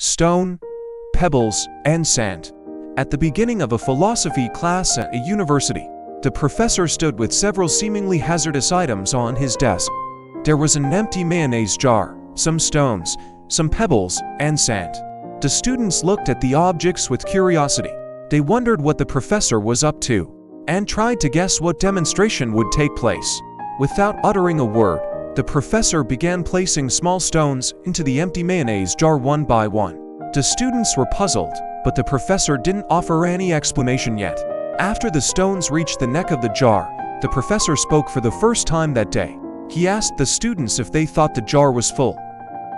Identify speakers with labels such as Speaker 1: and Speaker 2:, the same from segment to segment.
Speaker 1: Stone, pebbles, and sand. At the beginning of a philosophy class at a university, the professor stood with several seemingly hazardous items on his desk. There was an empty mayonnaise jar, some stones, some pebbles, and sand. The students looked at the objects with curiosity. They wondered what the professor was up to, and tried to guess what demonstration would take place. Without uttering a word, the professor began placing small stones into the empty mayonnaise jar one by one. The students were puzzled, but the professor didn't offer any explanation yet. After the stones reached the neck of the jar, the professor spoke for the first time that day. He asked the students if they thought the jar was full.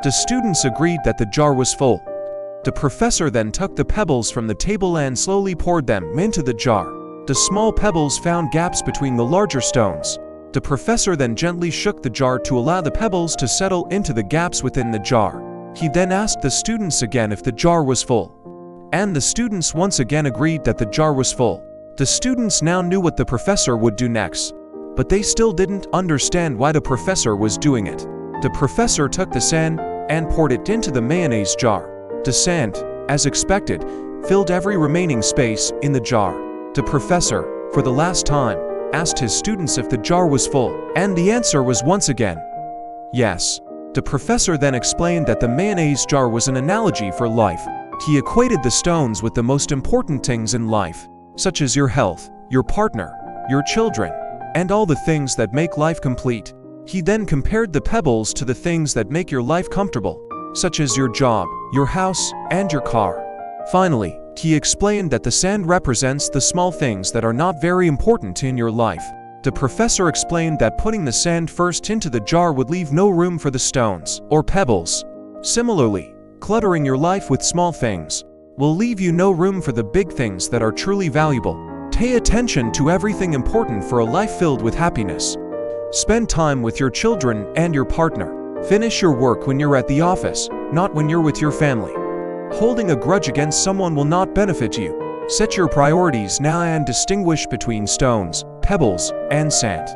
Speaker 1: The students agreed that the jar was full. The professor then took the pebbles from the table and slowly poured them into the jar. The small pebbles found gaps between the larger stones. The professor then gently shook the jar to allow the pebbles to settle into the gaps within the jar. He then asked the students again if the jar was full. And the students once again agreed that the jar was full. The students now knew what the professor would do next, but they still didn't understand why the professor was doing it. The professor took the sand and poured it into the mayonnaise jar. The sand, as expected, filled every remaining space in the jar. The professor, for the last time, asked his students if the jar was full, and the answer was once again, yes. The professor then explained that the mayonnaise jar was an analogy for life. He equated the stones with the most important things in life, such as your health, your partner, your children, and all the things that make life complete. He then compared the pebbles to the things that make your life comfortable, such as your job, your house, and your car. Finally, he explained that the sand represents the small things that are not very important in your life. The professor explained that putting the sand first into the jar would leave no room for the stones or pebbles. Similarly, cluttering your life with small things will leave you no room for the big things that are truly valuable. Pay attention to everything important for a life filled with happiness. Spend time with your children and your partner. Finish your work when you're at the office, not when you're with your family. Holding a grudge against someone will not benefit you. Set your priorities now and distinguish between stones, pebbles, and sand.